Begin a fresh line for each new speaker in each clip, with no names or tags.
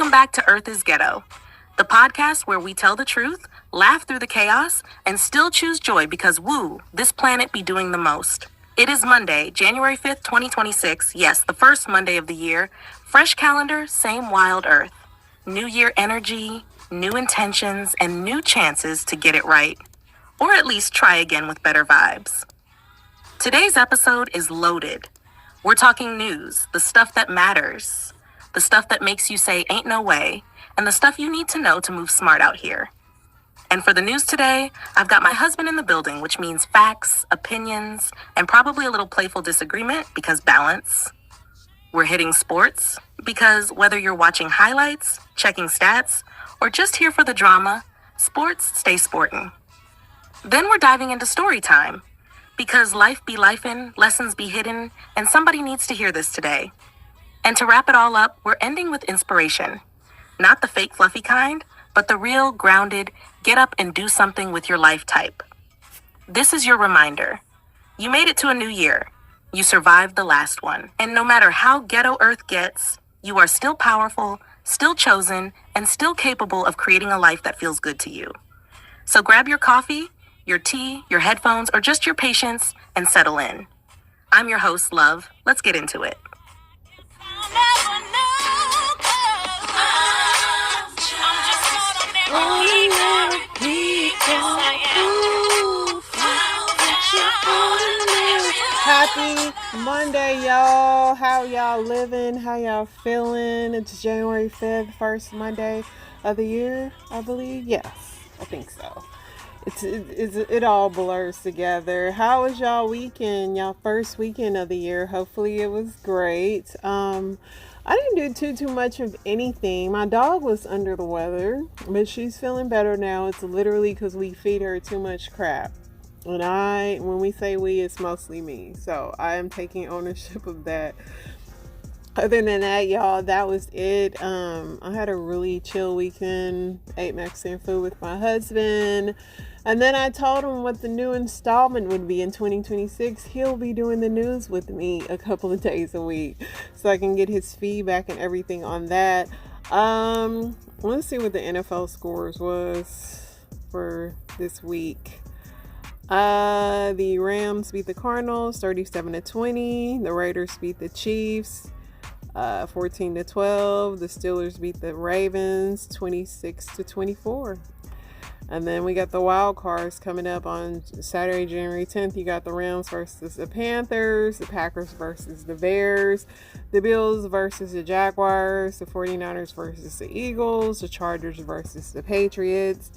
Welcome back to Earth is Ghetto, the podcast where we tell the truth, laugh through the chaos, and still choose joy because, woo, this planet be doing the most. It is Monday, January 5th, 2026. Yes, the first Monday of the year. Fresh calendar, same wild Earth. New year energy, new intentions, and new chances to get it right. Or at least try again with better vibes. Today's episode is loaded. We're talking news, the stuff that matters, the stuff that makes you say ain't no way, and the stuff you need to know to move smart out here. And for the news today, I've got my husband in the building, which means facts, opinions, and probably a little playful disagreement because balance. We're hitting sports because whether you're watching highlights, checking stats, or just here for the drama, sports stay sportin'. Then we're diving into story time because life be lifin', lessons be hidden, and somebody needs to hear this today. And to wrap it all up, we're ending with inspiration. Not the fake fluffy kind, but the real, grounded, get up and do something with your life type. This is your reminder. You made it to a new year. You survived the last one. And no matter how ghetto Earth gets, you are still powerful, still chosen, and still capable of creating a life that feels good to you. So grab your coffee, your tea, your headphones, or just your patience and settle in. I'm your host, Love. Let's get into it.
Happy Monday, y'all. How y'all living? How y'all feeling? It's January 5th, first Monday of the year, I believe. Yes, I think so. It all blurs together. How was y'all weekend? Y'all first weekend of the year. Hopefully it was great. I didn't do too much of anything. My dog was under the weather, but she's feeling better now. It's literally because we feed her too much crap. And when we say we, it's mostly me. So I am taking ownership of that. Other than that, y'all, that was it. I had a really chill weekend. Ate Mexican food with my husband. And then I told him what the new installment would be in 2026. He'll be doing the news with me a couple of days a week. So I can get his feedback and everything on that. Let's see what the NFL scores was for this week. The Rams beat the Cardinals 37-20. The Raiders beat the Chiefs 14-12. The Steelers beat the Ravens 26-24. And then we got the wild cards coming up on Saturday, January 10th. You got the Rams versus the Panthers, the Packers versus the Bears, the Bills versus the Jaguars, the 49ers versus the Eagles, the Chargers versus the Patriots.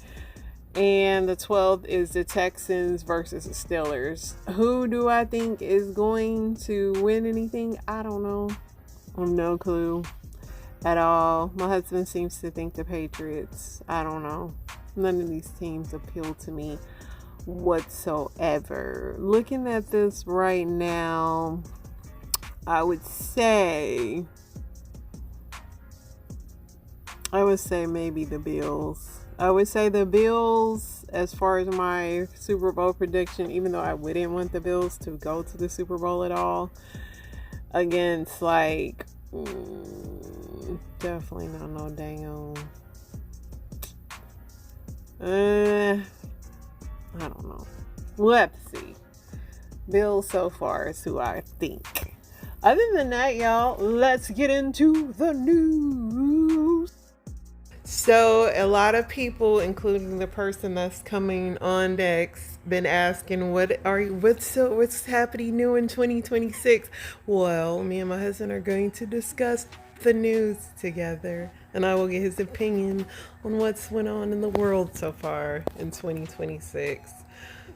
And the 12th is the Texans versus the Steelers. Who do I think is going to win anything? I don't know. I have no clue at all. My husband seems to think the Patriots. I don't know. None of these teams appeal to me whatsoever. Looking at this right now, I would say maybe the Bills. I would say the Bills as far as my Super Bowl prediction, even though I wouldn't want the Bills to go to the Super Bowl at all. Against definitely not no dang on. I don't know. We'll have to see. Bills so far is who I think. Other than that, y'all, let's get into the news. So a lot of people, including the person that's coming on next, been asking what's happening new in 2026. Well, me and my husband are going to discuss the news together, and I will get his opinion on what's went on in the world so far in 2026.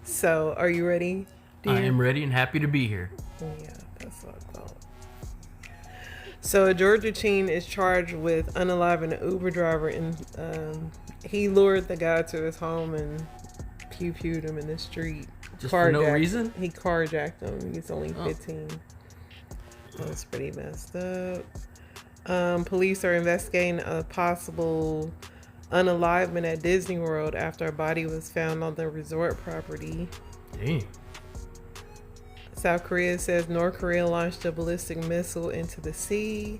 So, are you ready, dear?
I am ready and happy to be here.
Yeah, that's what I thought. So a Georgia teen is charged with unaliving an Uber driver, and he lured the guy to his home and pew-pewed him in the street.
Just for no reason?
He carjacked him. He's only 15. That's pretty messed up. Police are investigating a possible unalivement at Disney World after a body was found on the resort property.
Dang.
South Korea says North Korea launched a ballistic missile into the sea.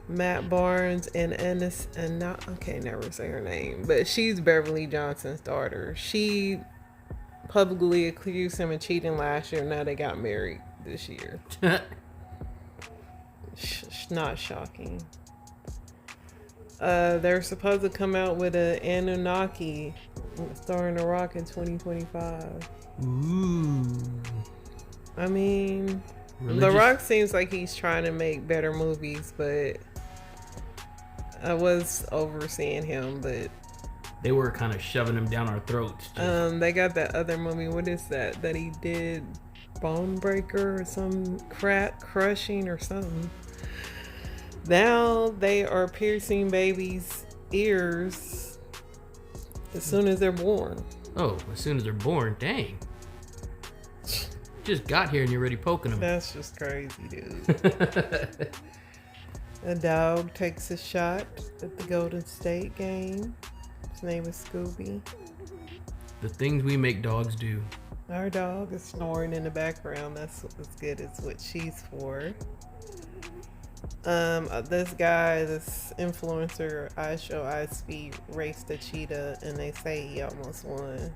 Matt Barnes and Ennis, and not, I can't never say her name, but she's Beverly Johnson's daughter. She publicly accused him of cheating last year. Now they got married this year. Not shocking. They're supposed to come out with an Anunnaki starring The Rock in 2025.
Ooh.
I mean,
Religious?
The Rock seems like he's trying to make better movies, but I was overseeing him. But
They were kind of shoving him down our throats.
they got that other movie. What is that he did? Bone Breaker or some crushing or something. Now they are piercing babies' ears as soon as they're born.
Oh, as soon as they're born, dang. Just got here and you're already poking them.
That's just crazy, dude. A dog takes a shot at the Golden State game. His name is Scooby.
The things we make dogs do.
Our dog is snoring in the background. That's as good as what she's for. This influencer, iSpeed, raced a cheetah, and they say he almost won.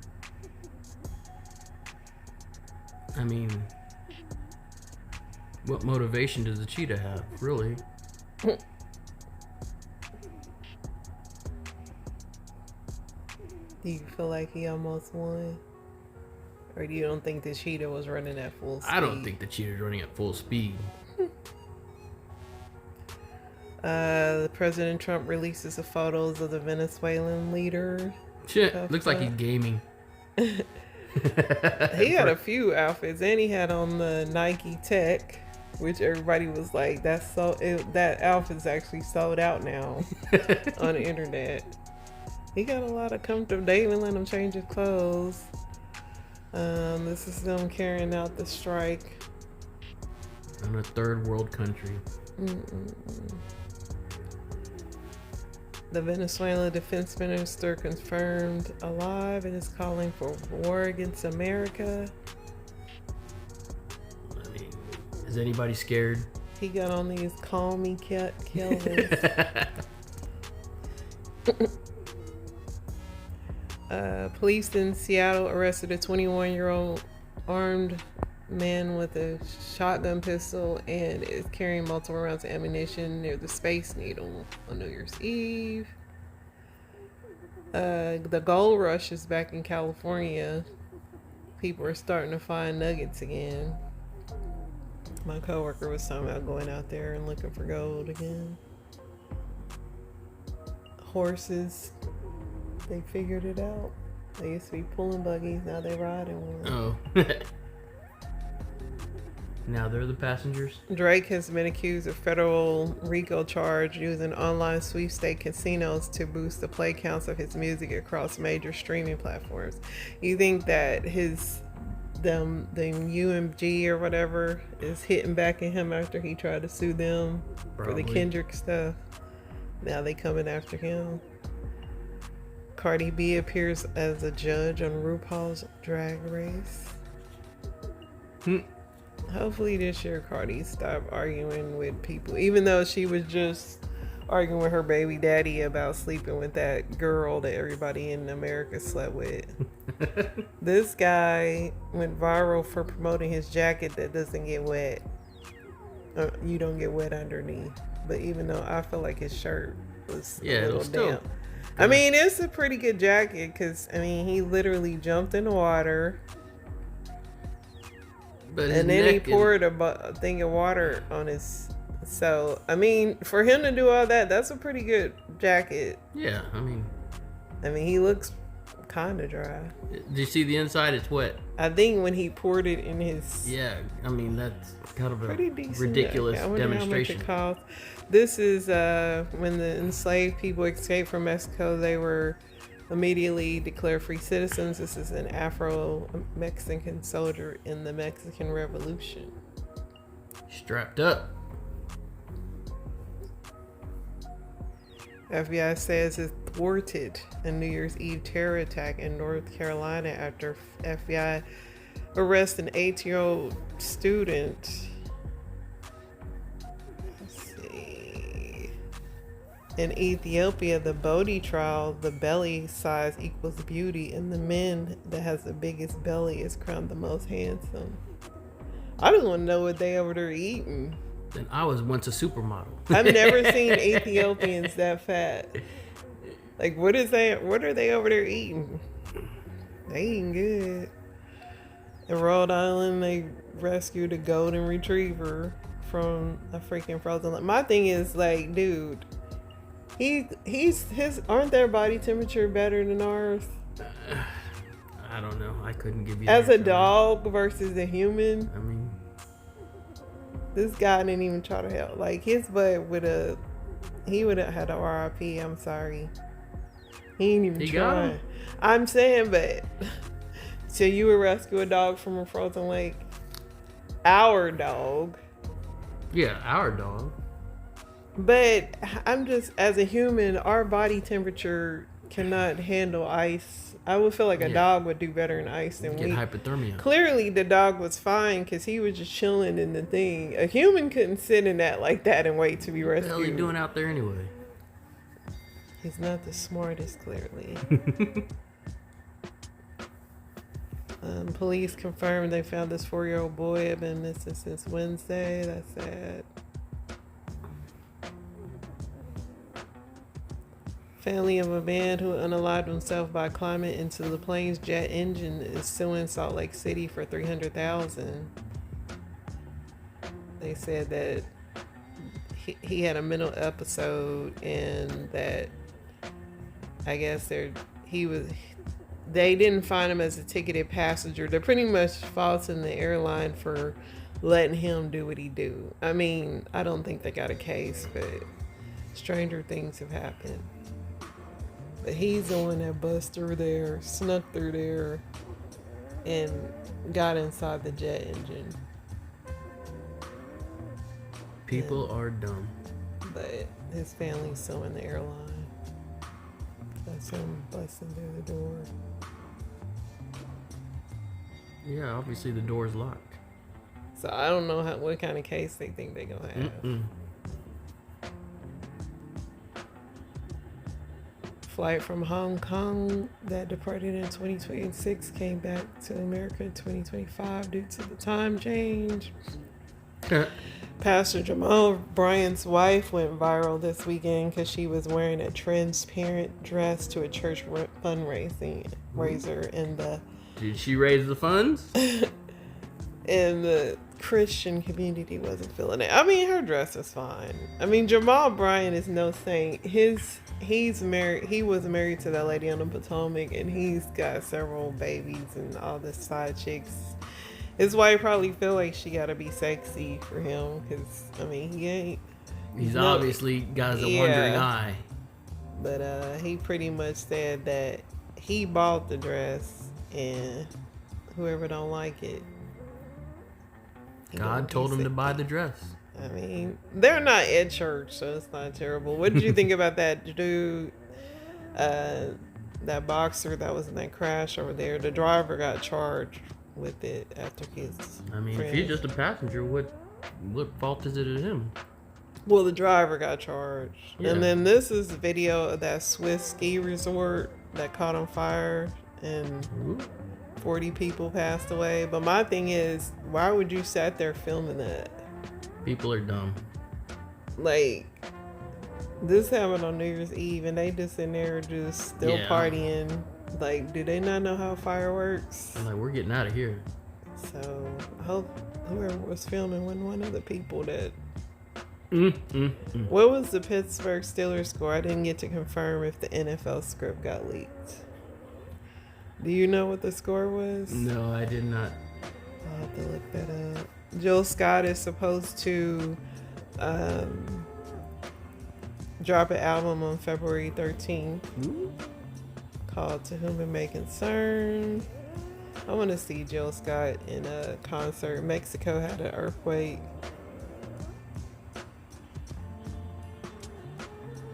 I mean, what motivation does the cheetah have, really?
Do you feel like he almost won? Or do you don't think the cheetah was running at full speed?
I don't think the cheetah's running at full speed.
President Trump releases the photos of the Venezuelan leader.
Shit, looks like he's gaming.
He had a few outfits, and he had on the Nike Tech, which everybody was like, that outfit's actually sold out now on the internet. He got a lot of comfortable. They even let him change his clothes. This is them carrying out the strike
in a third world country.
The Venezuelan defense minister confirmed alive and is calling for war against America.
I mean, is anybody scared?
He got on these call me Kelvins. Police in Seattle arrested a 21-year-old armed man with a shotgun pistol and is carrying multiple rounds of ammunition near the Space Needle on New Year's Eve. The gold rush is back in California. People are starting to find nuggets again. My coworker was talking about going out there and looking for gold again. Horses, they figured it out. They used to be pulling buggies, now they ride in one.
Oh. Now they're the passengers.
Drake has been accused of federal RICO charge using online sweepstake casinos to boost the play counts of his music across major streaming platforms. You think that the UMG or whatever is hitting back at him after he tried to sue them for the Kendrick stuff? Now they coming after him. Cardi B appears as a judge on RuPaul's Drag Race. Hopefully this year Cardi stop arguing with people, even though she was just arguing with her baby daddy about sleeping with that girl that everybody in America slept with. This guy went viral for promoting his jacket that doesn't get wet. You don't get wet underneath. But even though I feel like his shirt was a little damp. I mean, it's a pretty good jacket because, I mean, he literally jumped in the water. And then he poured a thing of water on his. So, I mean, for him to do all that, that's a pretty good jacket.
Yeah, I mean,
he looks kind of dry.
Do you see the inside? It's wet.
I think when he poured it in his.
Yeah, I mean, that's kind of a ridiculous
demonstration. I wonder how much it cost. This is when the enslaved people escaped from Mexico. They were immediately declared free citizens. This is an Afro-Mexican soldier in the Mexican Revolution.
Strapped up.
FBI says it thwarted a New Year's Eve terror attack in North Carolina after FBI arrests an 8-year-old student. Let's see. In Ethiopia, the Bodhi trial, the belly size equals beauty, and the man that has the biggest belly is crowned the most handsome. I just want to know what they over there eating.
And I was once a supermodel.
I've never seen Ethiopians that fat. Like, what are they over there eating? They eating good. In Rhode Island, they rescued a golden retriever from a freaking frozen lake. My thing is, like, dude, aren't their body temperature better than ours?
I don't know. I couldn't give you
as a dog versus a human.
I mean,
this guy didn't even try to help. Like, his butt he would have had a RIP. I'm sorry. He ain't even try. I'm saying, but so you would rescue a dog from a frozen lake? Our dog.
Yeah, our dog.
But I'm just, as a human, our body temperature cannot handle ice. I would feel like a dog would do better in ice than we.
Get hypothermia.
Clearly, the dog was fine because he was just chilling in the thing. A human couldn't sit in that like that and wait to be rescued.
What the hell are you doing out there anyway?
He's not the smartest, clearly. Police confirmed they found this 4-year-old boy had been missing since Wednesday. That's sad. Family of a man who unalived himself by climbing into the plane's jet engine is suing Salt Lake City for $300,000. They said that he had a mental episode and that I guess they didn't find him as a ticketed passenger. They're pretty much faulting the airline for letting him do what he do. I mean, I don't think they got a case, but stranger things have happened. But he's the one that bust through there, snuck through there, and got inside the jet engine.
People are dumb.
But his family's suing the airline. That's him busting through the door.
Yeah, obviously the door's locked.
So I don't know what kind of case they think they're gonna have. Flight from Hong Kong that departed in 2026 came back to America in 2025 due to the time change. Pastor Jamal Bryant's wife went viral this weekend because she was wearing a transparent dress to a church fundraiser in the...
Did she raise the funds?
And the Christian community wasn't feeling it. I mean, her dress is fine. I mean, Jamal Bryant is no saint. He's married. He was married to that lady on the Potomac, and he's got several babies and all the side chicks. His wife probably feel like she gotta be sexy for him, because I mean he ain't.
He's obviously got a wandering eye.
But he pretty much said that he bought the dress, and whoever don't like it,
God told him to buy the dress.
I mean, they're not at church, so it's not terrible. What did you think about that dude, that boxer that was in that crash over there? The driver got charged with it after his
if you're just a passenger, what fault is it of him?
Well, the driver got charged. Yeah. And then this is a video of that Swiss ski resort that caught on fire and 40 people passed away. But my thing is, why would you sat there filming that?
People are dumb.
Like, this happened on New Year's Eve and they just in there just still partying. Like, do they not know how fire works?
I'm like, we're getting out of here.
So I hope whoever was filming wasn't one of the people that... What was the Pittsburgh Steelers score? I didn't get to confirm if the NFL script got leaked. Do you know what the score was?
No, I did not.
I'll have to look that up. Jill Scott is supposed to drop an album on February 13th called To Whom It May Concern. I want to see Jill Scott in a concert. Mexico had an earthquake.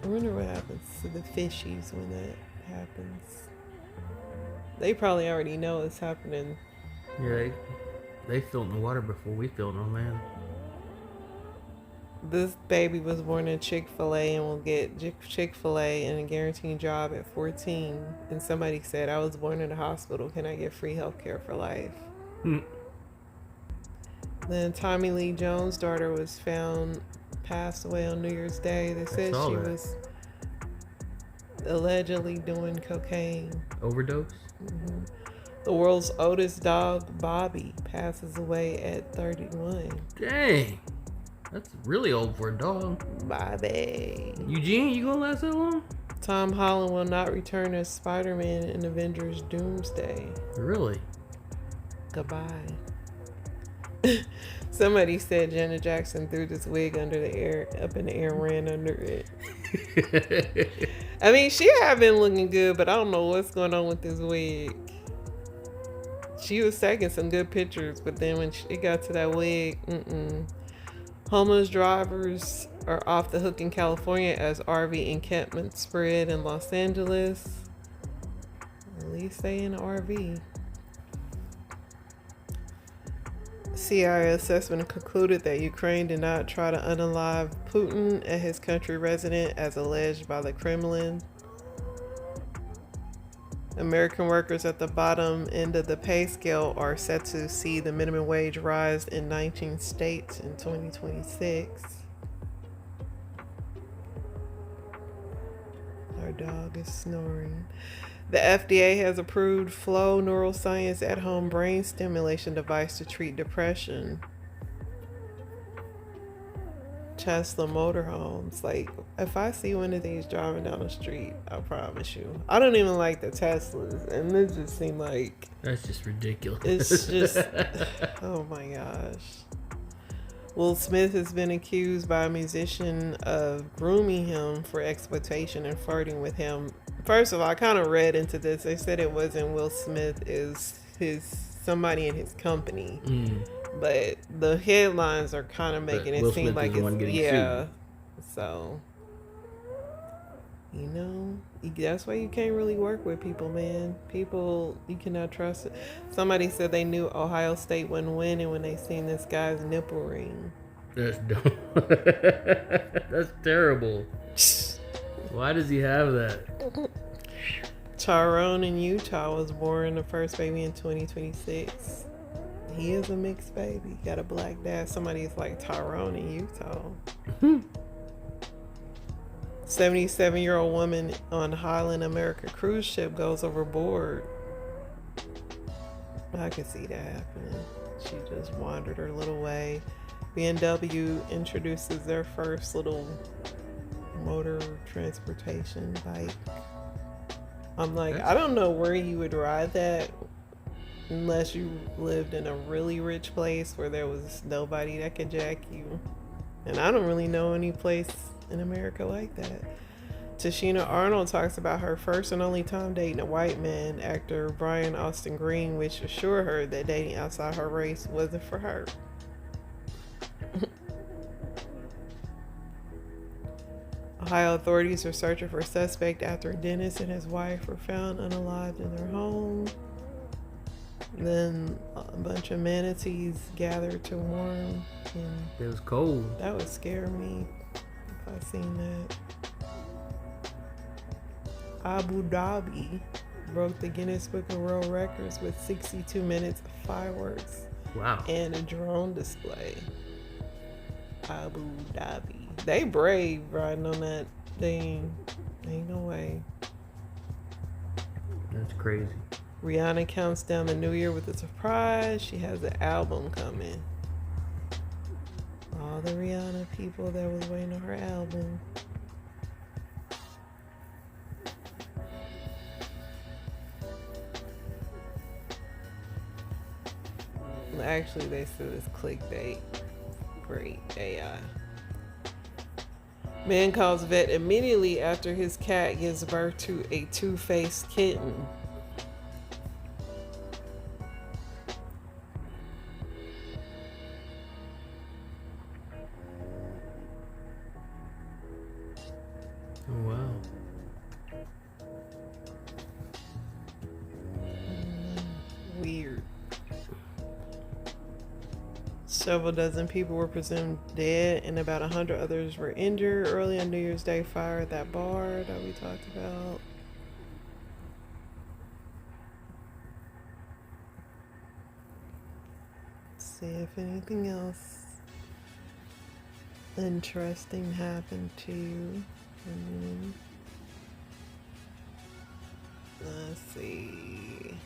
I wonder what happens to the fishies when that happens. They probably already know it's happening.
Yeah, they filled in the water before we filled on land.
This baby was born in Chick-fil-A and will get Chick-fil-A and a guaranteed job at 14. And somebody said, I was born in a hospital. Can I get free health care for life? Then Tommy Lee Jones' daughter was found passed away on New Year's Day. They said she was allegedly doing cocaine.
Overdose?
Mm-hmm. The world's oldest dog, Bobby, passes away at 31.
Dang. That's really old for a dog.
Bobby.
Eugene, you gonna last that long?
Tom Holland will not return as Spider-Man in Avengers Doomsday.
Really?
Goodbye. Somebody said Janet Jackson threw this wig up in the air and ran under it. I mean, she had been looking good, but I don't know what's going on with this wig. She was taking some good pictures, but then when it got to that wig, Homeless drivers are off the hook in California as RV encampments spread in Los Angeles. At least they in the RV. CIA assessment concluded that Ukraine did not try to unalive Putin at his country resident as alleged by the Kremlin. American workers at the bottom end of the pay scale are set to see the minimum wage rise in 19 states in 2026. Our dog is snoring. The FDA has approved Flow Neuroscience at-home brain stimulation device to treat depression. Tesla motorhomes. Like, if I see one of these driving down the street, I promise you. I don't even like the Teslas, and it just seems like...
That's just ridiculous.
It's just... Oh my gosh. Will Smith has been accused by a musician of grooming him for exploitation and flirting with him. First of all, I kind of read into this. They said it wasn't Will Smith, is somebody in his company. But the headlines are kind of making it seem like it's sued. So, you know, that's why you can't really work with people, man. People, you cannot trust it. Somebody said they knew Ohio State wouldn't win, and when they seen this guy's nipple ring.
That's dumb. That's terrible. Why does he have that?
Tyrone in Utah was born the first baby in 2026. He is a mixed baby. Got a black dad. Somebody's like Tyrone in Utah. 77-year-old woman on Highland America cruise ship goes overboard. I can see that happening. She just wandered her little way. BMW introduces their first little motor transportation bike. I'm like, I don't know where you would ride that unless you lived in a really rich place where there was nobody that could jack you. And I don't really know any place in America like that. Tashina Arnold talks about her first and only time dating a white man, actor Brian Austin Green, which assured her that dating outside her race wasn't for her. Ohio authorities are searching for a suspect after a dentist and his wife were found unalived in their home. Then a bunch of manatees gathered to warm. And
it was cold.
That would scare me if I seen that. Abu Dhabi broke the Guinness Book of World Records with 62 minutes of fireworks.
Wow.
And a drone display. Abu Dhabi. They brave riding on that thing. Ain't no way.
That's crazy.
Rihanna counts down the new year with a surprise. She has an album coming. All the Rihanna people that was waiting on her album. Actually, they said it's clickbait. Great AI. Man calls vet immediately after his cat gives birth to a two-faced kitten.
Oh, wow.
Weird. Several dozen people were presumed dead, and about 100 others were injured early on New Year's Day fire at that bar that we talked about. Let's see if anything else interesting happened to you. Let's see.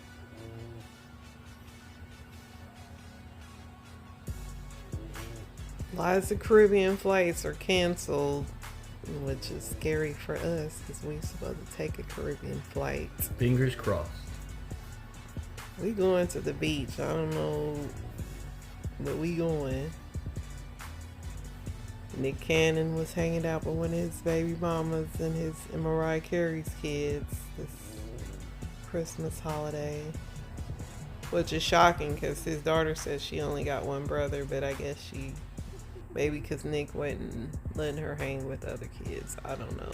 Lots of Caribbean flights are canceled, which is scary for us because we're supposed to take a Caribbean flight.
Fingers crossed.
We going to the beach. I don't know, but we going. Nick Cannon was hanging out with one of his baby mamas and Mariah Carey's kids this Christmas holiday, which is shocking because his daughter says she only got one brother, but I guess maybe because Nick wasn't letting her hang with other kids. I don't know.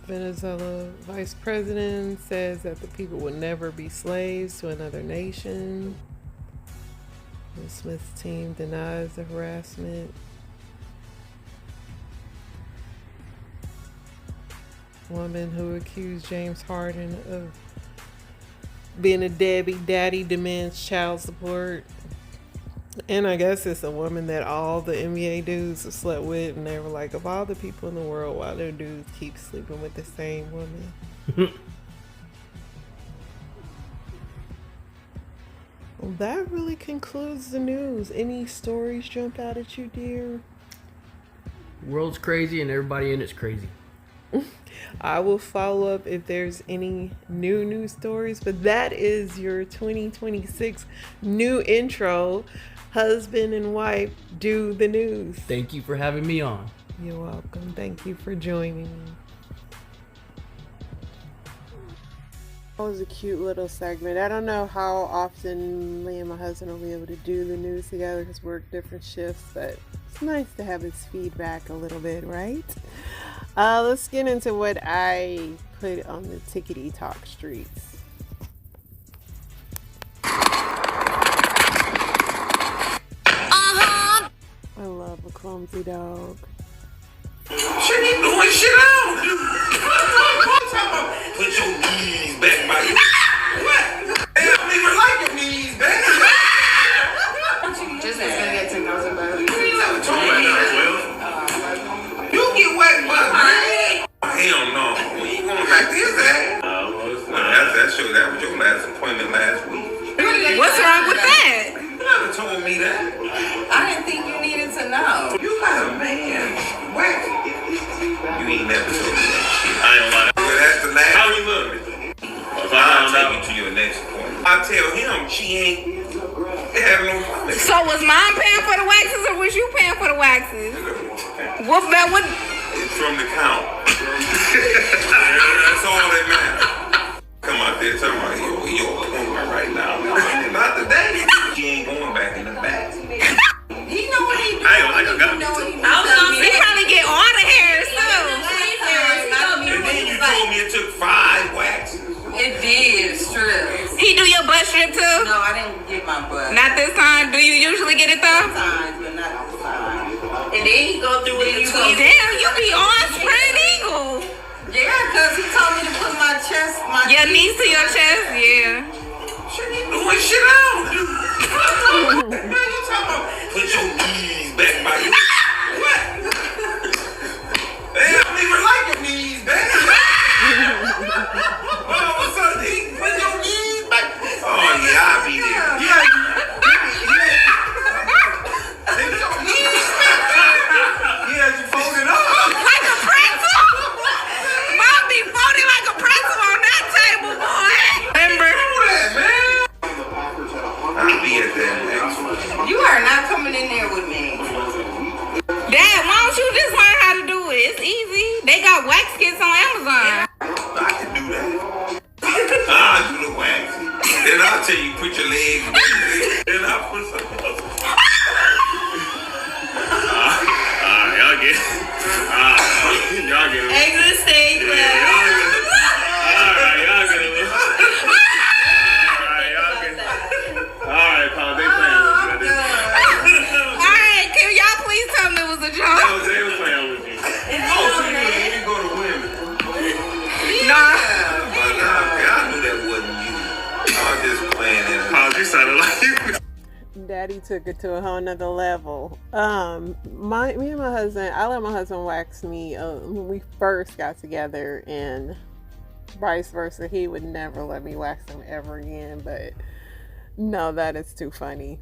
Venezuela vice president says that the people will never be slaves to another nation. The Smith's team denies the harassment. Woman who accused James Harden of being a deadbeat daddy demands child support. And I guess it's a woman that all the NBA dudes have slept with, and they were like, of all the people in the world, why do dudes keep sleeping with the same woman? Well, that really concludes the news. Any stories jump out at you, dear?
World's crazy and everybody in it's crazy.
I will follow up if there's any new news stories, but that is your 2026 new intro. Husband and wife do the news.
Thank you for having me on.
You're welcome. Thank you for joining me. That was a cute little segment. I don't know how often me and my husband will be able to do the news together because we're different shifts, but it's nice to have his feedback a little bit, right? Let's get into what I put on the Tickety Talk streets. I love a clumsy dog.
She ain't doing shit out. Put your knees back by you. What? They don't even like your knees back.
Just as gonna get $10,000 bucks.
You ain't never told me that, well. You get wet by me. Hell no. We ain't going back to his ass. That was your last appointment last week.
What's wrong with that?
You never told me that.
I didn't think you needed to know.
You got a man. What? You ain't never told me that shit. I ain't lying. Well, that's the last. How you look? I'll take you to your next appointment. I tell him she ain't having no problem.
So was mom paying for the waxes or was you paying for the waxes? What?
It's from the count. That's all that matters. Come out there talking about your appointment right now. Not today. She ain't going back in the back.
He know what he do.
I ain't like I got.
He probably get all the hairs too.
And then you told me it took 5 waxes.
It did strip. He do your butt strip too? No, I didn't get my butt. Not this time. Do you usually get it though? Sometimes, but not this time. And then he go through it. Damn, you be on spread eagle. Yeah, because he told me to put my chest, your knees to your chest, yeah.
She ain't doing shit out. Man, you talking about put your knees back by you. What? They don't even like your knees back. Oh, what's up, D? Put your knees back. Oh, yeah, I'll be there. Yeah. Put your knees back. Yeah, you fold it up.
Like a pretzel? Mom be folding like a pretzel on that table, boy. Remember?
I'll be at that next one.
You are not coming in there with me. Dad, why don't you just learn how to do it? It's easy. They got wax kits on Amazon.
I can do that. I'll do the wax. Then I'll tell you put your legs back. Then I'll put something else. Alright, sounded like
Daddy took it to a whole nother level. Me and my husband, I let my husband wax me when we first got together, and vice versa. He would never let me wax him ever again, but no, that is too funny.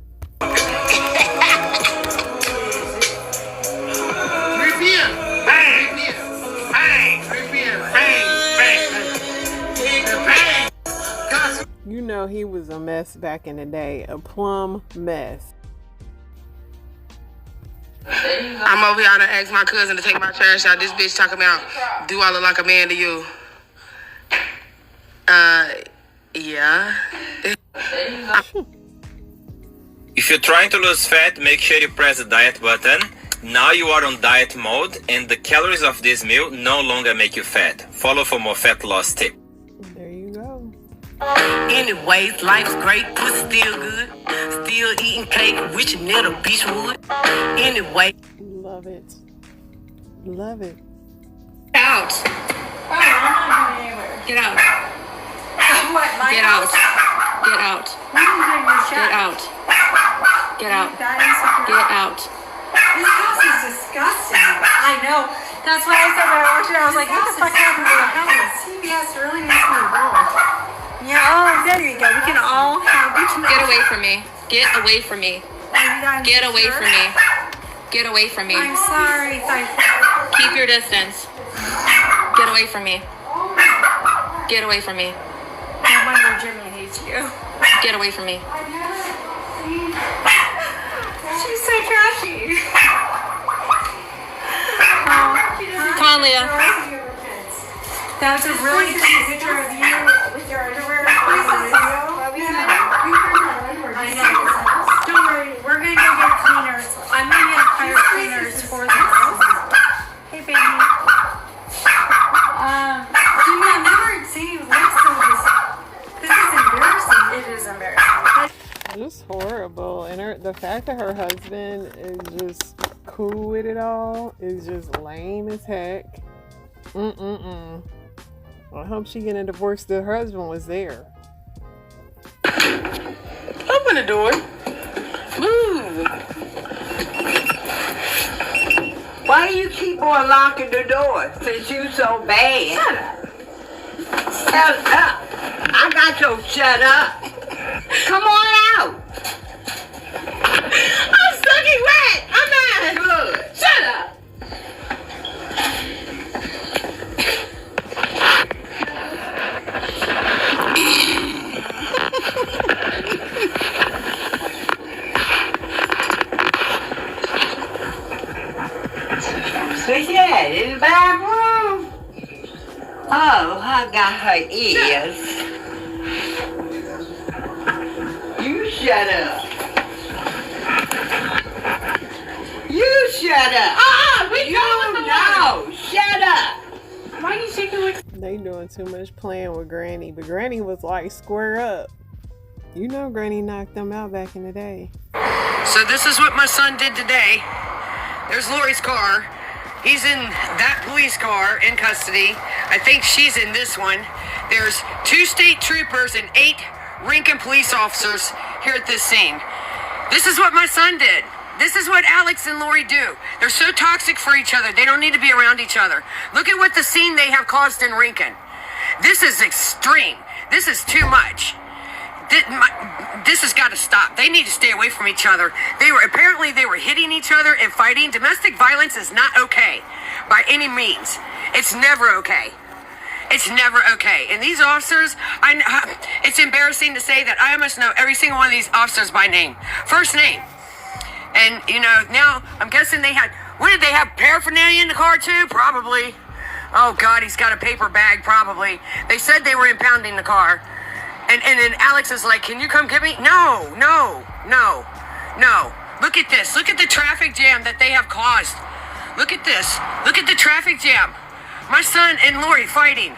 You know he was a mess back in the day, a plum mess.
I'm over here to ask my cousin to take my trash out. This bitch talking about, do I look like a man to you? Yeah.
If you're trying to lose fat, make sure you press the diet button. Now you are on diet mode, and the calories of this meal no longer make you fat. Follow for more fat loss tips.
There you go.
Anyways, life's great, pussy still good. Still eating cake, wishing that a bitch would. Anyway.
Love it. Love it.
Out. Get out.
What, my
Get
house?
out. Get out. Get out. Get out. Get out.
This house is disgusting. I know. That's why I said when I walked in, I was like, what the fuck happened to the house? CBS really makes me bored. Yeah, oh, there you go. We can all have,
Get away from me. Get away from me. Get away from me. Get away from me.
I'm sorry.
Keep your distance. Get away from me. Get away from me.
No wonder Jimmy hates you.
Get away from me.
She's so trashy.
Come on, Leah.
That's a really cute picture of you with your underwear. I know. Don't worry, we're gonna go get cleaners. I'm gonna get hire cleaners for the house. Hey, baby. Dude, I've never seen you look so this is embarrassing. It is embarrassing.
Just horrible. And the fact that her husband is just cool with it all is just lame as heck. I hope she getting a divorce. The husband was there.
Open the door. Move. Why do you keep on locking the door since you so bad? Shut up. I got your shut up. Come on out. I'm sucking wet. I'm out of blood. Shut up. What's that? In the bathroom? Oh, I got her ears. You shut up. You shut up. Shut up.
Why are you shaking like...
They doing too much playing with Granny, but Granny was like, square up. You know Granny knocked them out back in the day.
So this is what my son did today. There's Lori's car. He's in that police car in custody. I think she's in this one. There's 2 state troopers and 8 Rincon police officers here at this scene. This is what my son did. This is what Alex and Lori do. They're so toxic for each other. They don't need to be around each other. Look at what the scene they have caused in Rincon. This is extreme. This is too much. This has got to stop. They need to stay away from each other. They were hitting each other and fighting. Domestic violence is not okay by any means. It's never okay. It's never okay. And these officers, it's embarrassing to say that I almost know every single one of these officers by name, first name. And now I'm guessing what did they have, paraphernalia in the car too? Probably. Oh God, he's got a paper bag probably. They said they were impounding the car. And then Alex is like, can you come get me? No. Look at this. Look at the traffic jam that they have caused. Look at this. Look at the traffic jam. My son and Lori fighting.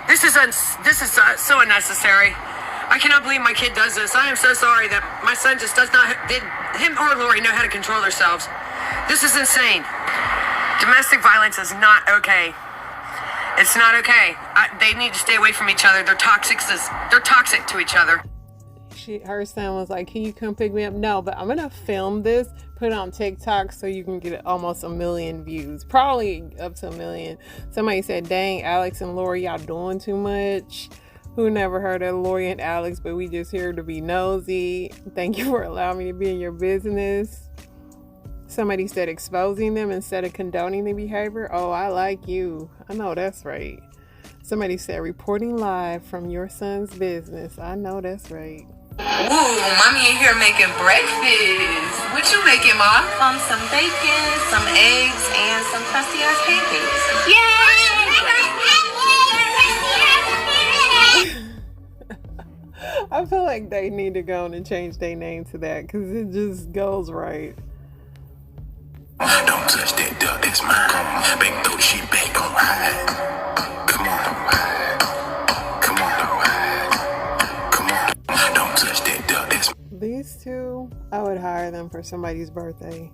This is so unnecessary. I cannot believe my kid does this. I am so sorry that my son just him or Lori know how to control themselves. This is insane. Domestic violence is not okay. It's not okay. They need to stay away from each other. They're toxic to each other.
her son was like, can you come pick me up? No, but I'm gonna film this, put it on TikTok so you can get almost 1 million views, probably up to 1 million. Somebody said, dang, Alex and Lori, y'all doing too much. Who never heard of Lori and Alex, but we just here to be nosy. Thank you for allowing me to be in your business. Somebody said exposing them instead of condoning the behavior. Oh, I like you. I know that's right. Somebody said reporting live from your son's business. I know that's right.
Ooh, mommy in here making breakfast. What you making, Ma?
Some bacon, some eggs, and some crusty ass pancakes.
I feel like they need to go on and change their name to that because it just goes right.
Don't touch that duck, that's mine. Bake those shit back, don't hide. Come on, don't hide. Come on, don't hide. Come on, don't touch that duck, that's mine.
These two, I would hire them for somebody's birthday.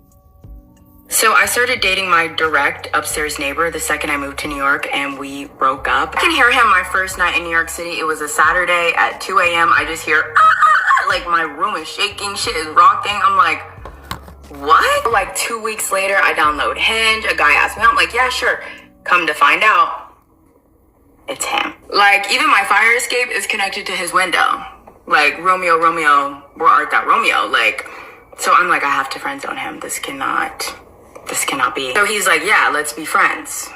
So I started dating my direct upstairs neighbor the second I moved to New York, and we broke up. I can hear him my first night in New York City. It was a Saturday at 2 a.m. I just hear, like my room is shaking, shit is rocking. I'm like, what? Like 2 weeks later, I download Hinge. A guy asked me out. I'm like, yeah, sure. Come to find out, it's him. Like, even my fire escape is connected to his window. Like, Romeo, where art thou, Romeo? Like, so I'm like, I have to friend zone him. This cannot be. So he's like, yeah, let's be friends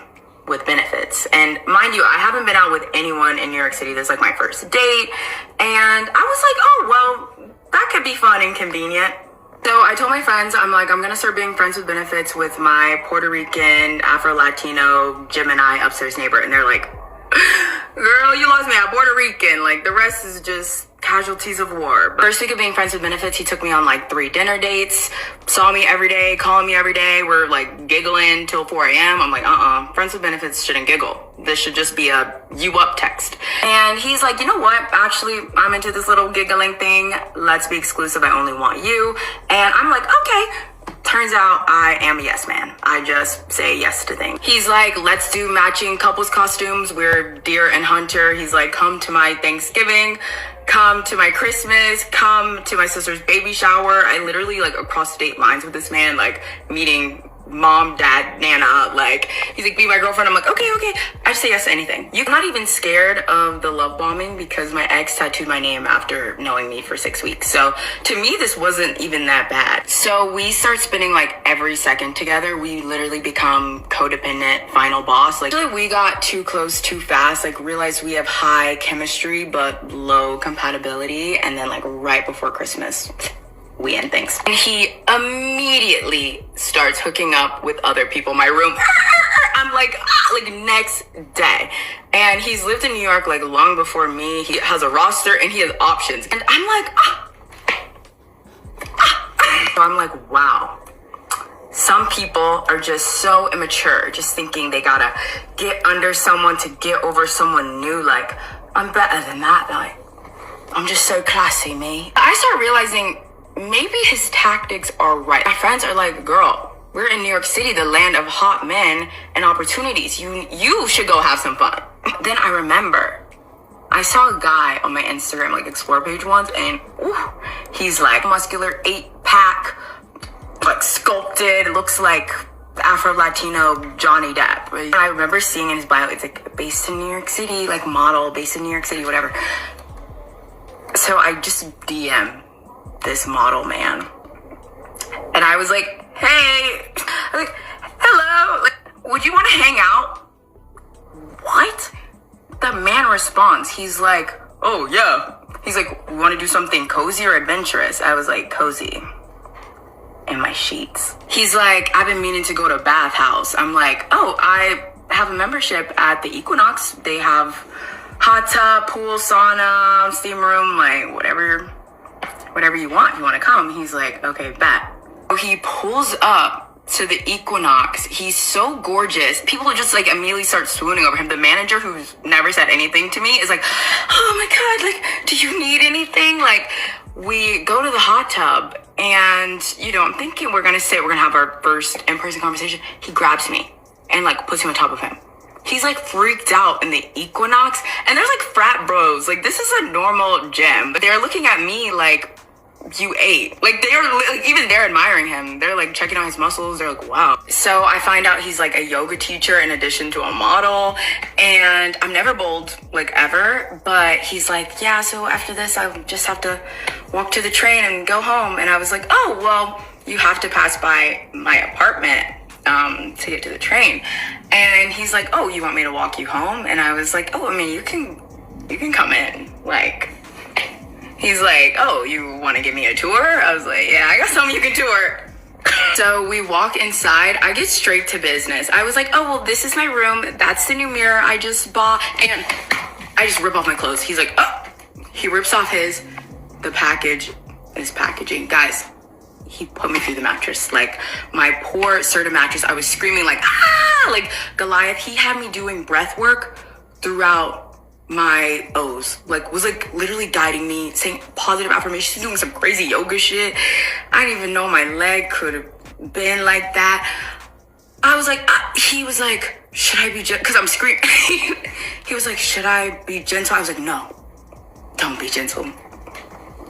with benefits. And mind you, I haven't been out with anyone in New York City. This is like my first date. And I was like, oh, well, that could be fun and convenient. So I told my friends, I'm like, I'm going to start being friends with benefits with my Puerto Rican, Afro-Latino, Gemini upstairs neighbor. And they're like, girl, you lost me at Puerto Rican. Like, the rest is just casualties of war. But first week of being friends with benefits, he took me on like 3 dinner dates, saw me every day, calling me every day. We're like giggling till 4 a.m. I'm like, friends with benefits shouldn't giggle. This should just be a you up text. And he's like, you know what? Actually, I'm into this little giggling thing. Let's be exclusive. I only want you. And I'm like, okay. Turns out I am a yes man. I just say yes to things. He's like, let's do matching couples costumes. We're deer and hunter. He's like, come to my Thanksgiving, come to my Christmas, come to my sister's baby shower. I literally like across state lines with this man, like meeting mom, dad, Nana. Like, he's like, be my girlfriend. I'm like, okay. I just say yes to anything. You're not even scared of the love bombing because my ex tattooed my name after knowing me for 6 weeks. So to me, this wasn't even that bad. So we start spending like every second together. We literally become codependent final boss. Like, we got too close too fast, like realized we have high chemistry but low compatibility. And then like right before Christmas, we end things. And he immediately starts hooking up with other people in my room. I'm like next day. And he's lived in New York like long before me. He has a roster and he has options. And I'm like, So I'm like, wow. Some people are just so immature, just thinking they gotta get under someone to get over someone new. Like, I'm better than that. Like, I'm just so classy, me. I start realizing maybe his tactics are right. My friends are like, girl, we're in New York City, the land of hot men and opportunities. You should go have some fun. Then I remember, I saw a guy on my Instagram, like Explore page once, and he's like muscular 8-pack, like sculpted, looks like Afro-Latino Johnny Depp. And I remember seeing in his bio, it's like based in New York City, like model, based in New York City, whatever. So I just DM this model man. And I was like, hey, like, hello, like, would you want to hang out? What? The man responds. He's like, oh yeah. He's like, we want to do something cozy or adventurous? I was like, cozy. In my sheets. He's like, I've been meaning to go to a bathhouse. I'm like, oh, I have a membership at the Equinox. They have hot tub, pool, sauna, steam room, like whatever you want. If you want to come. He's like, okay, bet. So he pulls up to the Equinox. He's so gorgeous. People just like immediately start swooning over him. The manager, who's never said anything to me, is like, oh my God, like, do you need anything? Like, we go to the hot tub and, you know, I'm thinking we're going to have our first in-person conversation. He grabs me and like puts me on top of him. He's like freaked out in the Equinox, and there's like frat bros. Like, this is a normal gym, but they're looking at me like, you ate. Like, even they're admiring him. They're like checking out his muscles. They're like, wow. So I find out he's like a yoga teacher in addition to a model, and I'm never bold, like, ever, but he's like, yeah, so after this I just have to walk to the train and go home. And I was like, oh, well, you have to pass by my apartment to get to the train. And he's like, oh, you want me to walk you home? And I was like, oh, I mean, you can come in. Like, he's like, oh, you want to give me a tour? I was like, yeah, I got something you can tour. So we walk inside. I get straight to business. I was like, oh, well, this is my room. That's the new mirror I just bought. And I just rip off my clothes. He's like, oh, he rips off his. The package is packaging. Guys, he put me through the mattress. Like, my poor Serta mattress, I was screaming like, ah, like Goliath. He had me doing breath work throughout my O's. Like, was like literally guiding me, saying positive affirmations, doing some crazy yoga shit. I didn't even know my leg could have been like that. I was like, ah. He was like, should I be gentle? Because I'm screaming. He was like, should I be gentle? I was like, no, don't be gentle.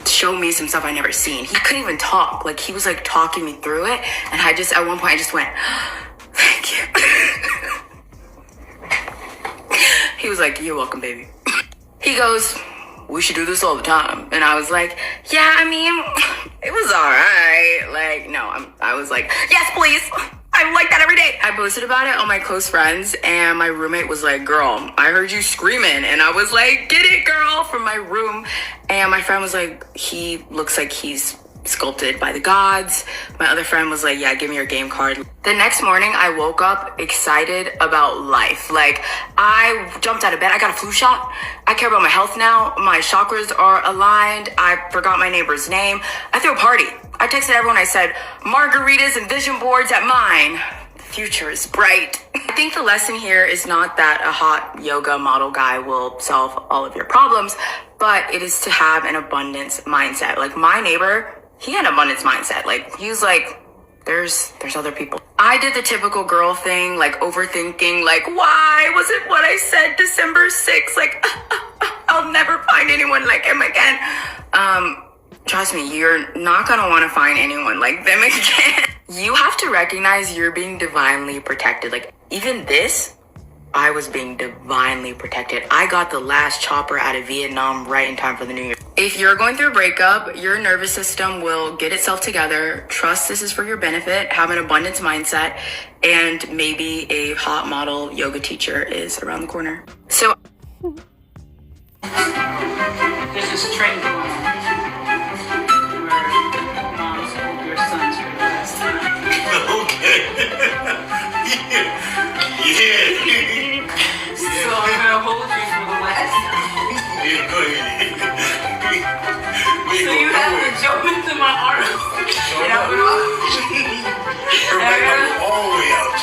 Show me some stuff I never seen. He couldn't even talk. Like, he was like talking me through it. And I just, at one point I just went, thank you. He was like, you're welcome, baby. He goes, we should do this all the time. And I was like, yeah, I mean, it was all right. Like, no, I was like, yes, please. I like that every day. I posted about it on my close friends, and my roommate was like, girl, I heard you screaming. And I was like, get it, girl, from my room. And my friend was like, he looks like he's sculpted by the gods. My other friend was like, yeah, give me your game card. The next morning, I woke up excited about life. Like, I jumped out of bed. I got a flu shot. I care about my health now. My chakras are aligned. I forgot my neighbor's name. I threw a party. I texted everyone. I said, margaritas and vision boards at mine. The future is bright. I think the lesson here is not that a hot yoga model guy will solve all of your problems, but it is to have an abundance mindset. Like, my neighbor, he had an abundance mindset. Like, he was like, there's other people. I did the typical girl thing, like overthinking, like, why was it what I said December 6th? Like, I'll never find anyone like him again. Trust me, you're not gonna wanna find anyone like them again. You have to recognize you're being divinely protected. Like, even this, I was being divinely protected. I got the last chopper out of Vietnam right in time for the New Year. If you're going through a breakup, your nervous system will get itself together. Trust this is for your benefit. Have an abundance mindset. And maybe a hot model yoga teacher is around the corner. So
there's this train going on where moms hold your sons for the last time.
Okay. Yeah.
So I'm gonna hold you for the last time.
Yeah, go ahead.
So you have to jump into my arms. And I'm gonna
all the way out,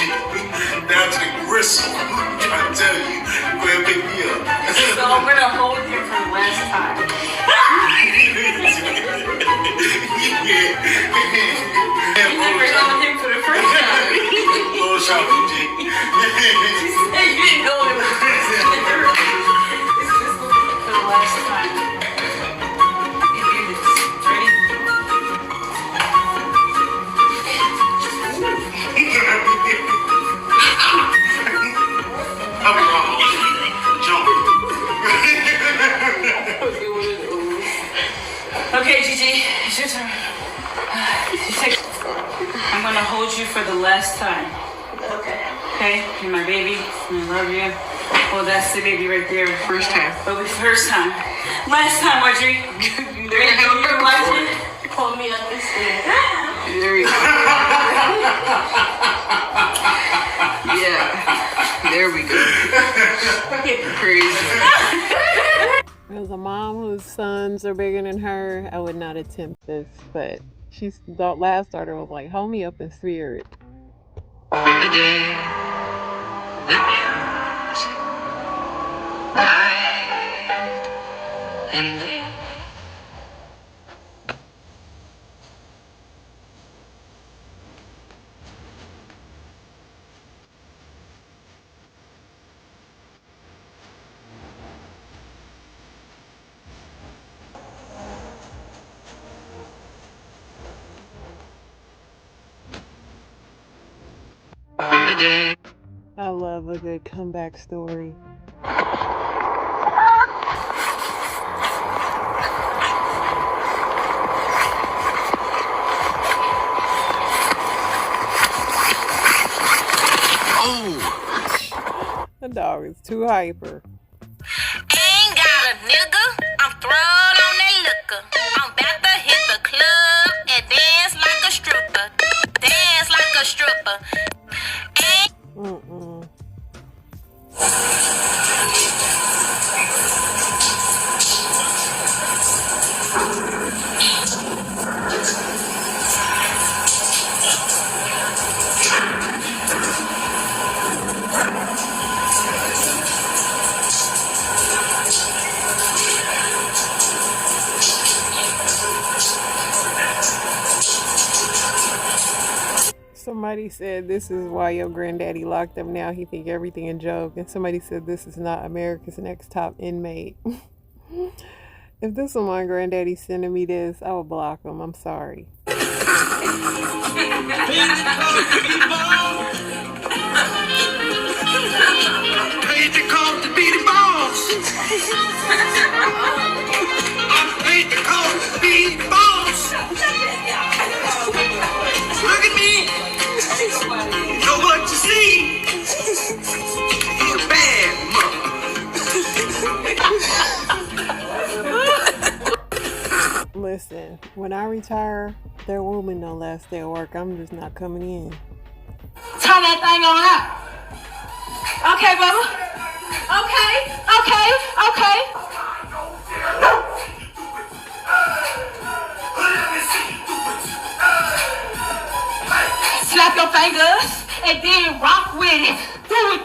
down to the gristle. I'm trying to tell you. Go ahead and pick me up.
So I'm gonna hold him for the last time. You never held him for the first time.
Little shopping, G.
She said you didn't know him. This is for the last time. Ready? Okay, Gigi, it's your turn. I'm gonna hold you for the last time. Okay, you're my baby. I love you. Oh, that's the baby right there. First time. Oh, the first time. Last time, Audrey. Ready? You're watching. Hold me up and stay. There you go. Yeah. There we go. Crazy.
As a mom whose sons are bigger than her, I would not attempt this, but the last daughter was like, hold me up in spirit.
The day, the music, night, and the the day.
I love a good comeback story.
Oh!
The dog is too hyper.
Ain't got a nigga, I'm thrown on that liquor. I'm about to hit the club and dance like a stripper. Dance like a stripper.
Mm-mm. Somebody said this is why your granddaddy locked up now. He think everything a joke. And somebody said this is not America's Next Top Inmate. If this was my granddaddy sending me this, I would block him. I'm sorry.
Paid the cost to be the boss. I paid the cost to be the boss. Look at me. Know what you see. He's a bad mother.
Listen, when I retire, there will be no last day of work. I'm just not coming in.
Turn that thing on up. Okay, Bubba. Okay. Slap your fingers and then rock with it. Do it.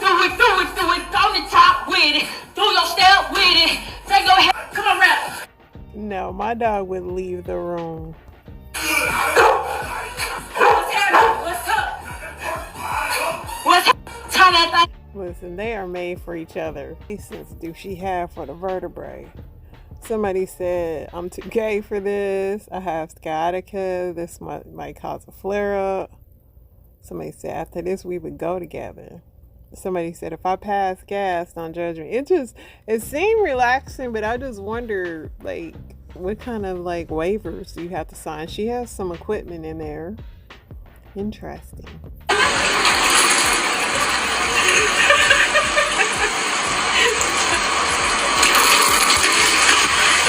On the top with it. Do your step with it. Take your head. Come on, rap.
No, my dog would leave the room.
What's happening? What's up? Turn that thing.
Listen, they are made for each other. What sense do she have for the vertebrae? Somebody said, I'm too gay for this. I have sciatica. This might cause a flare-up. Somebody said, after this, we would go together. Somebody said, if I pass gas, don't judge me. It seemed relaxing, but I just wonder, like, what kind of, like, waivers do you have to sign? She has some equipment in there. Interesting.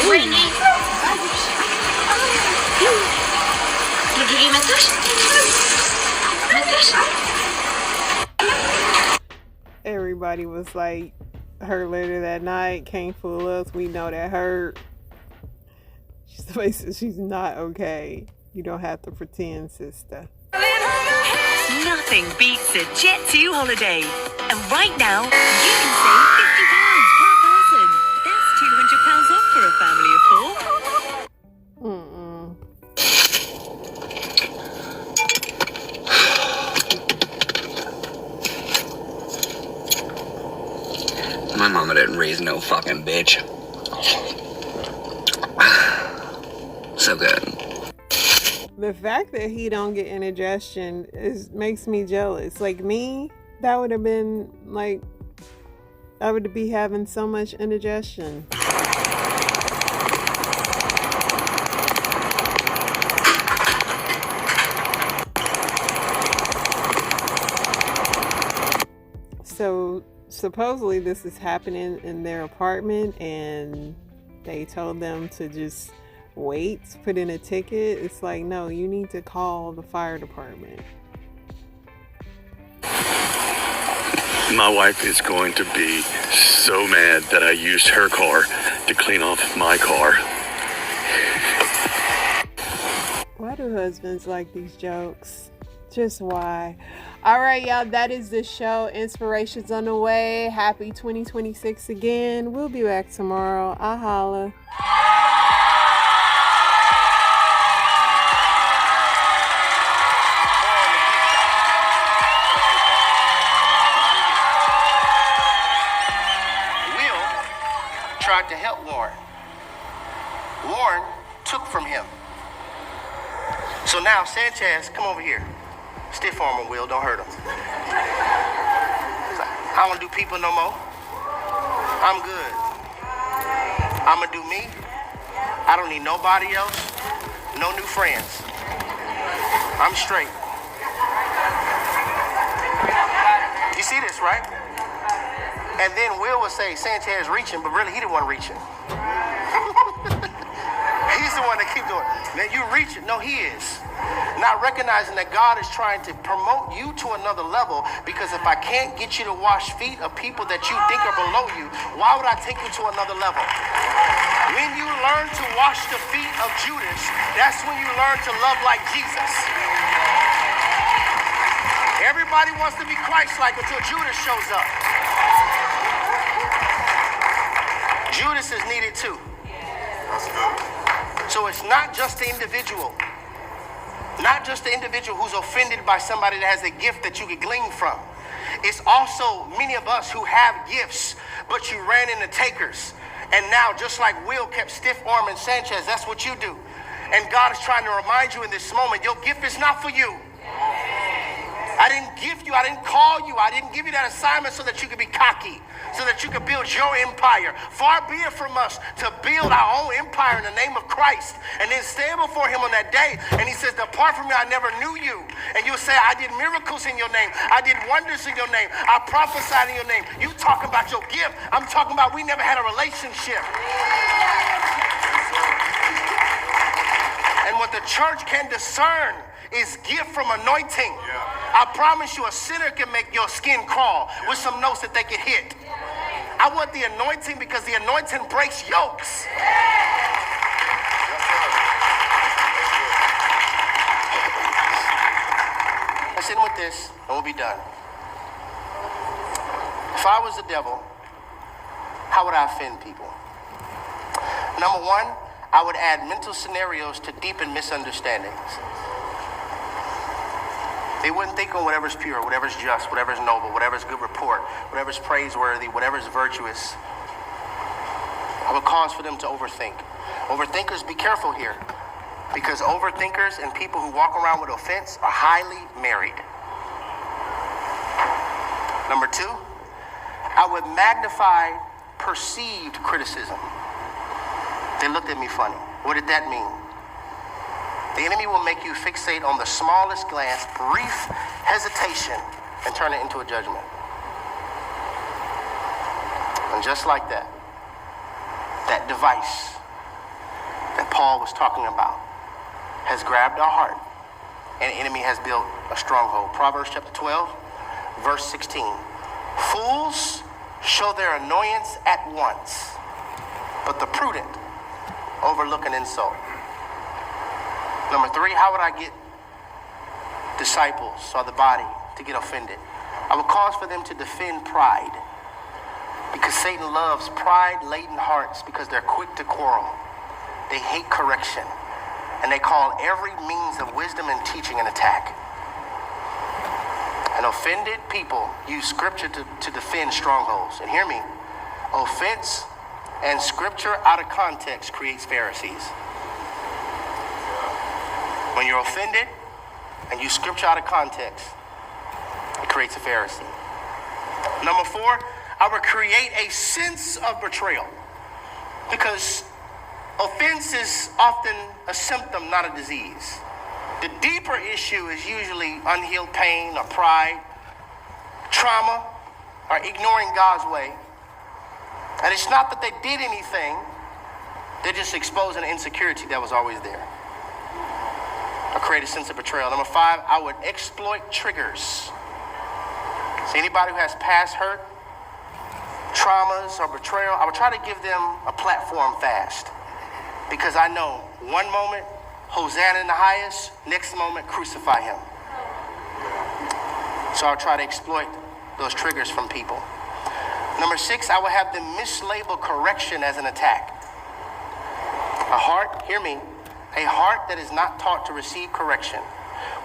Whitney. Lubię masaż?
Everybody was like, her later that night, can't fool us. We know that hurt. Somebody says she's not okay. You don't have to pretend, sister.
Nothing beats a Jet2 holiday. And right now, you can save £50 per person. That's £200 off for a family of 4.
My mama didn't raise no fucking bitch. So good.
The fact that he don't get indigestion makes me jealous. Like me, that would have been like, I would be having so much indigestion. So supposedly this is happening in their apartment, and they told them to just wait, put in a ticket. It's like, no, you need to call the fire department.
My wife is going to be so mad that I used her car to clean off my car.
Why do husbands like these jokes? Just why? All right, y'all, that is the show. Inspirations on the way. Happy 2026 again. We'll be back tomorrow. I'll holla.
Tried to help Lauren. Lauren took from him. So now, Sanchez, come over here. Stiff arm him, Will. Don't hurt him. He's like, I don't do people no more. I'm good. I'm going to do me. I don't need nobody else. No new friends. I'm straight. You see this, right? And then Will would say Sanchez reaching, but really he the one reaching. He's the one that keep doing it. Man, you reaching. No, he is. Not recognizing that God is trying to promote you to another level, because if I can't get you to wash feet of people that you think are below you, why would I take you to another level? When you learn to wash the feet of Judas, that's when you learn to love like Jesus. Everybody wants to be Christ-like until Judas shows up. Judas is needed too. So it's not just the individual. Not just the individual who's offended by somebody that has a gift that you could glean from. It's also many of us who have gifts, but you ran into takers. And now, just like Will kept stiff-arming Sanchez, that's what you do. And God is trying to remind you in this moment, your gift is not for you. I didn't gift you, I didn't call you, I didn't give you that assignment so that you could be cocky, so that you could build your empire. Far be it from us to build our own empire in the name of Christ and then stand before him on that day and he says, depart from me, I never knew you. And you'll say, I did miracles in your name, I did wonders in your name, I prophesied in your name. You talking about your gift, I'm talking about we never had a relationship. And what the church can discern is gift from anointing. I promise you, a sinner can make your skin crawl with some notes that they can hit. I want the anointing because the anointing breaks yokes. Let's end with this and we'll be done. If I was the devil, how would I offend people? Number one, I would add mental scenarios to deepen misunderstandings. They wouldn't think on whatever's pure, whatever's just, whatever's noble, whatever's good report, whatever's praiseworthy, whatever's virtuous. I would cause for them to overthink. Overthinkers, be careful here, because overthinkers and people who walk around with offense are highly married. Number two, I would magnify perceived criticism. They looked at me funny. What did that mean? The enemy will make you fixate on the smallest glance, brief hesitation, and turn it into a judgment. And just like that, that device that Paul was talking about has grabbed our heart, and the enemy has built a stronghold. Proverbs chapter 12, verse 16. Fools show their annoyance at once, but the prudent overlook an insult. Number three, how would I get disciples or the body to get offended? I would cause for them to defend pride, because Satan loves pride-laden hearts because they're quick to quarrel. They hate correction, and they call every means of wisdom and teaching an attack. And offended people use scripture to defend strongholds. And hear me, offense and scripture out of context creates Pharisees. When you're offended and you scripture out of context, it creates a Pharisee. Number four, I would create a sense of betrayal, because offense is often a symptom, not a disease. The deeper issue is usually unhealed pain or pride, trauma, or ignoring God's way. And it's not that they did anything, they're just exposing an insecurity that was always there. I create a sense of betrayal. Number five, I would exploit triggers. So anybody who has past hurt, traumas, or betrayal, I would try to give them a platform fast. Because I know one moment, Hosanna in the highest, next moment, crucify him. So I'll try to exploit those triggers from people. Number six, I would have them mislabel correction as an attack. A heart, hear me, a heart that is not taught to receive correction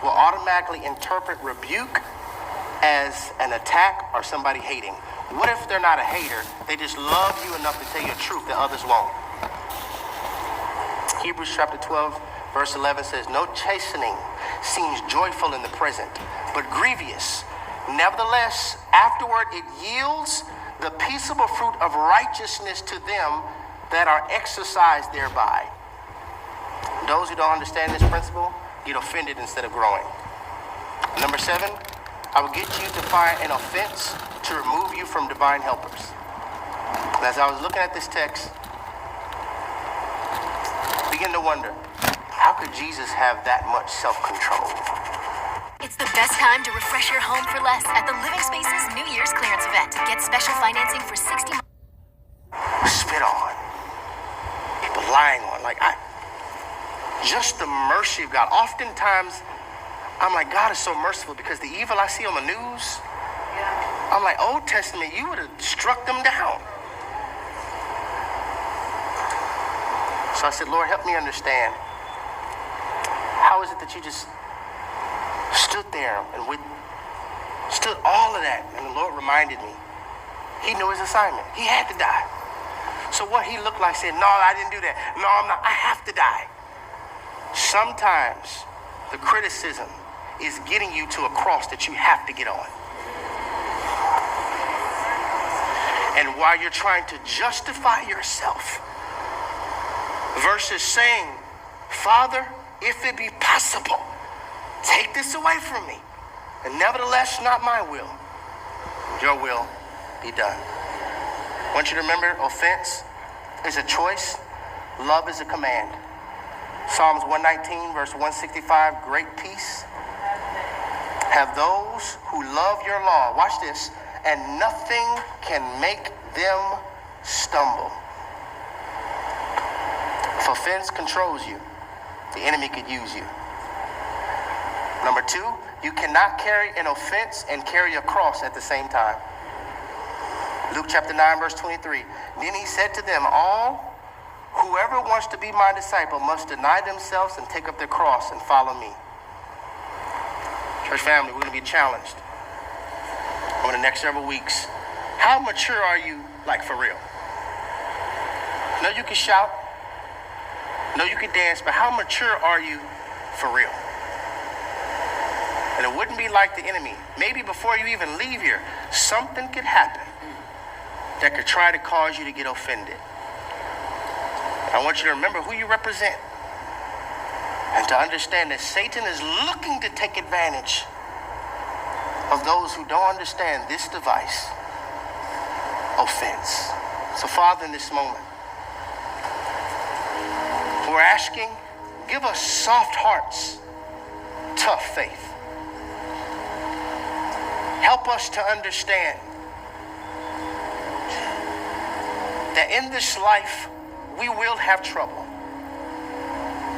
will automatically interpret rebuke as an attack or somebody hating. What if they're not a hater? They just love you enough to tell you a truth that others won't. Hebrews chapter 12, Verse 11 says, no chastening seems joyful in the present, but grievous. Nevertheless, afterward it yields the peaceable fruit of righteousness to them that are exercised thereby. Those who don't understand this principle get offended instead of growing. Number 7, I will get you to find an offense to remove you from divine helpers. And as I was looking at this text, I began to wonder, how could Jesus have that much self-control?
It's the best time to refresh your home for less at the Living Spaces New Year's clearance event. Get special financing for 60 months.
Spit on, but lying on, just the mercy of God. Oftentimes, I'm like, God is so merciful because the evil I see on the news, I'm like, Old Testament, you would have struck them down. So I said, Lord, help me understand. How is it that you just stood there and stood all of that? And the Lord reminded me, he knew his assignment. He had to die. So what he looked like said, no, I didn't do that. No, I'm not. I have to die. Sometimes the criticism is getting you to a cross that you have to get on. And while you're trying to justify yourself versus saying, Father, if it be possible, take this away from me. And nevertheless, not my will, your will be done. I want you to remember, offense is a choice. Love is a command. Psalms 119, verse 165, great peace have those who love your law. Watch this. And nothing can make them stumble. If offense controls you, the enemy could use you. Number 2, you cannot carry an offense and carry a cross at the same time. Luke chapter 9, verse 23. Then he said to them, whoever wants to be my disciple must deny themselves and take up their cross and follow me. Church family, we're going to be challenged over the next several weeks. How mature are you, for real? No, you can shout. No, you can dance, but how mature are you for real? And it wouldn't be like the enemy. Maybe before you even leave here, something could happen that could try to cause you to get offended. I want you to remember who you represent and to understand that Satan is looking to take advantage of those who don't understand this device, offense. So Father, in this moment, we're asking, give us soft hearts, tough faith. Help us to understand that in this life, we will have trouble.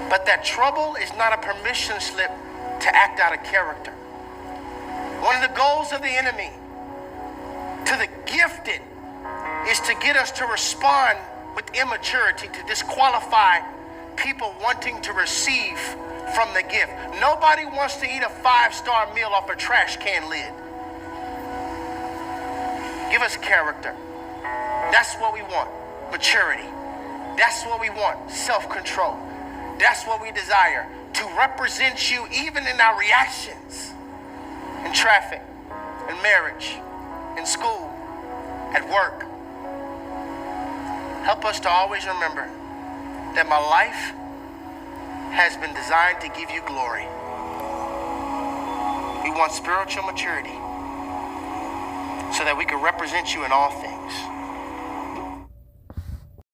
But that trouble is not a permission slip to act out of character. One of the goals of the enemy to the gifted is to get us to respond with immaturity, to disqualify people wanting to receive from the gift. Nobody wants to eat a 5-star meal off a trash can lid. Give us character. That's what we want. Maturity. That's what we want. Self-control. That's what we desire. To represent you even in our reactions. In traffic. In marriage. In school. At work. Help us to always remember that my life has been designed to give you glory. We want spiritual maturity so that we can represent you in all things.